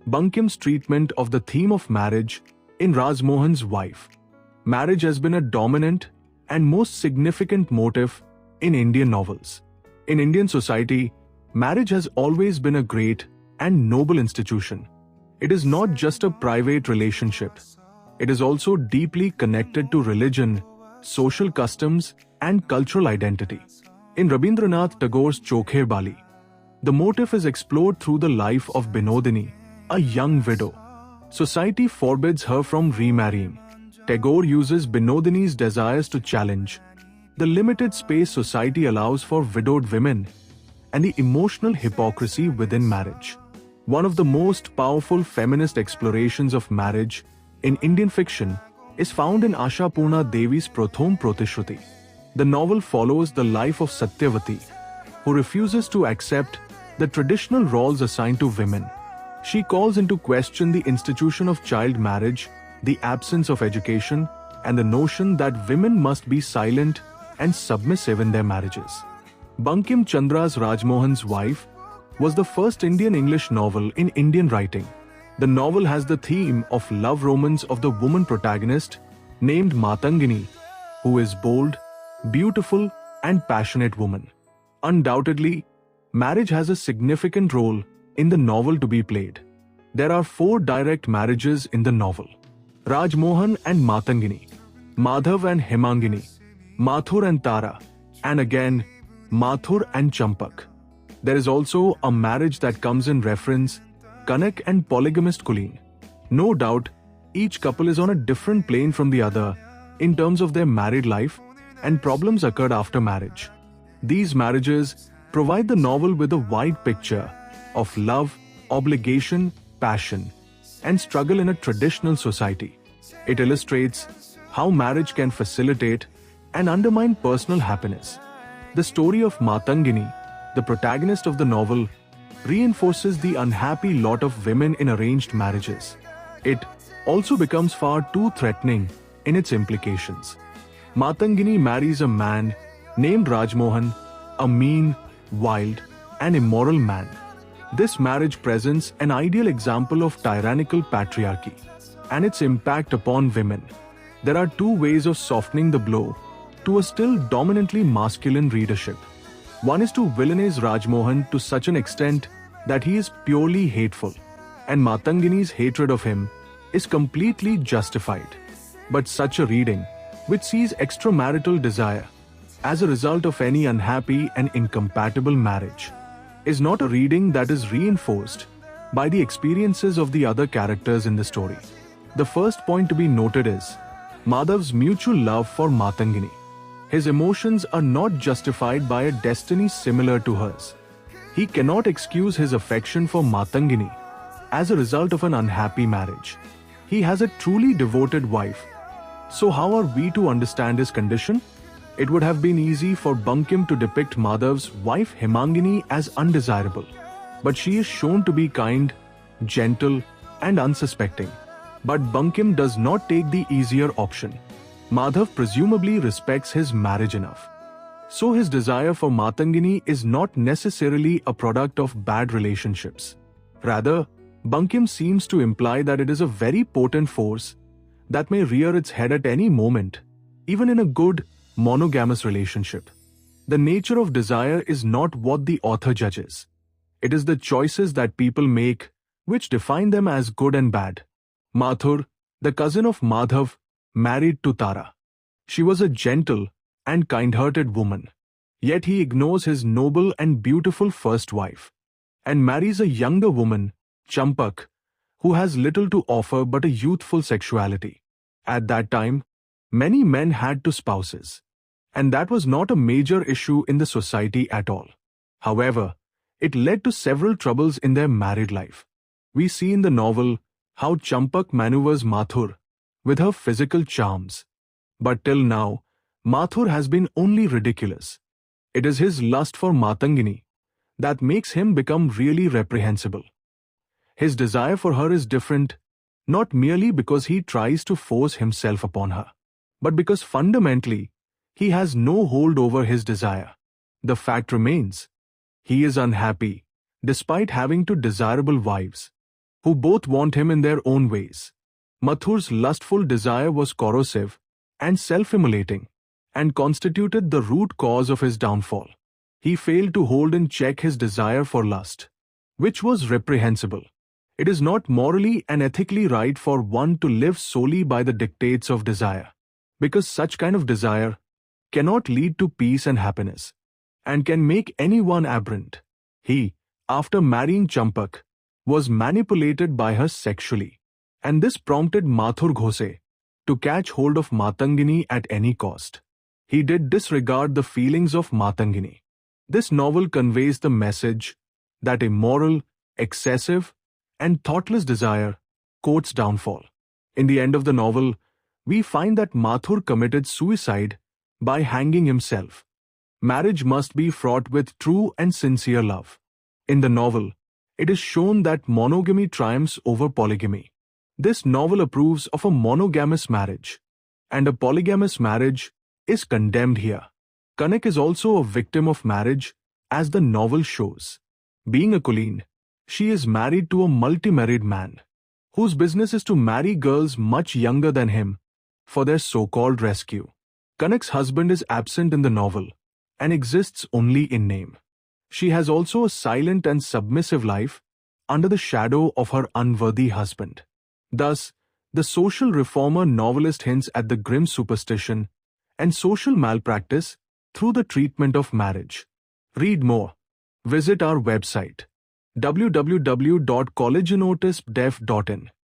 Bankim's treatment of the theme of marriage in Rajmohan's Wife. Marriage has been a dominant and most significant motif in Indian novels. In Indian society, marriage has always been a great and noble institution. It is not just a private relationship. It is also deeply connected to religion, social customs, and cultural identity. In Rabindranath Tagore's Chokher Bali, the motif is explored through the life of Binodini, a young widow. Society forbids her from remarrying. Tagore uses Binodini's desires to challenge the limited space society allows for widowed women and the emotional hypocrisy within marriage. One of the most powerful feminist explorations of marriage in Indian fiction is found in Ashapurna Devi's Prathom Protishruti. The novel follows the life of Satyavati, who refuses to accept the traditional roles assigned to women. She calls into question the institution of child marriage, the absence of education, and the notion that women must be silent and submissive in their marriages. Bankim Chandra's Rajmohan's Wife was the first Indian English novel in Indian writing. The novel has the theme of love romance of the woman protagonist named Matangini, who is bold, beautiful, and passionate woman. Undoubtedly, marriage has a significant role in the novel to be played. There are 4 direct marriages in the novel: Rajmohan and Matangini, Madhav and Hemangini, Mathur and Tara, and again Mathur and Champak. There is also a marriage that comes in reference, Kanak and polygamist Kulin. No doubt, each couple is on a different plane from the other in terms of their married life, and problems occurred after marriage. These marriages provide the novel with a wide picture of love, obligation, passion, and struggle in a traditional society. It illustrates how marriage can facilitate and undermine personal happiness. The story of Matangini, the protagonist of the novel, reinforces the unhappy lot of women in arranged marriages. It also becomes far too threatening in its implications. Matangini marries a man named Rajmohan, a mean, wild, and immoral man. This marriage presents an ideal example of tyrannical patriarchy and its impact upon women. There are 2 ways of softening the blow to a still dominantly masculine readership. One is to villainize Rajmohan to such an extent that he is purely hateful, and Matangini's hatred of him is completely justified. But such a reading, which sees extramarital desire as a result of any unhappy and incompatible marriage, is not a reading that is reinforced by the experiences of the other characters in the story. The first point to be noted is Madhav's mutual love for Matangini. His emotions are not justified by a destiny similar to hers. He cannot excuse his affection for Matangini as a result of an unhappy marriage. He has a truly devoted wife. So how are we to understand his condition? It would have been easy for Bankim to depict Madhav's wife Hemangini as undesirable, but she is shown to be kind, gentle, and unsuspecting. But Bankim does not take the easier option. Madhav presumably respects his marriage enough. So his desire for Matangini is not necessarily a product of bad relationships. Rather, Bankim seems to imply that it is a very potent force that may rear its head at any moment, even in a good, monogamous relationship. The nature of desire is not what the author judges. It is the choices that people make which define them as good and bad. Mathur, the cousin of Madhav, married to Tara. She was a gentle and kind-hearted woman. Yet he ignores his noble and beautiful first wife and marries a younger woman, Champak, who has little to offer but a youthful sexuality. At that time, many men had 2 spouses, and that was not a major issue in the society at all. However, it led to several troubles in their married life. We see in the novel how Champak maneuvers Mathur with her physical charms. But till now, Mathur has been only ridiculous. It is his lust for Matangini that makes him become really reprehensible. His desire for her is different, not merely because he tries to force himself upon her, but because fundamentally, he has no hold over his desire. The fact remains, he is unhappy, despite having 2 desirable wives, who both want him in their own ways. Mathur's lustful desire was corrosive and self-immolating, and constituted the root cause of his downfall. He failed to hold in check his desire for lust, which was reprehensible. It is not morally and ethically right for one to live solely by the dictates of desire, because such kind of desire cannot lead to peace and happiness, and can make anyone aberrant. He, after marrying Champak, was manipulated by her sexually, and this prompted Mathur Ghose to catch hold of Matangini at any cost. He did disregard the feelings of Matangini. This novel conveys the message that immoral, excessive, and thoughtless desire courts downfall. In the end of the novel, we find that Mathur committed suicide by hanging himself. Marriage must be fraught with true and sincere love. In the novel, it is shown that monogamy triumphs over polygamy. This novel approves of a monogamous marriage, and a polygamous marriage is condemned here. Kanak is also a victim of marriage, as the novel shows. Being a Kuleen, she is married to a multi-married man, whose business is to marry girls much younger than him for their so-called rescue. Kanak's husband is absent in the novel and exists only in name. She has also a silent and submissive life under the shadow of her unworthy husband. Thus, the social reformer novelist hints at the grim superstition and social malpractice through the treatment of marriage. Read more. Visit our website www.collegeinotisdev.in.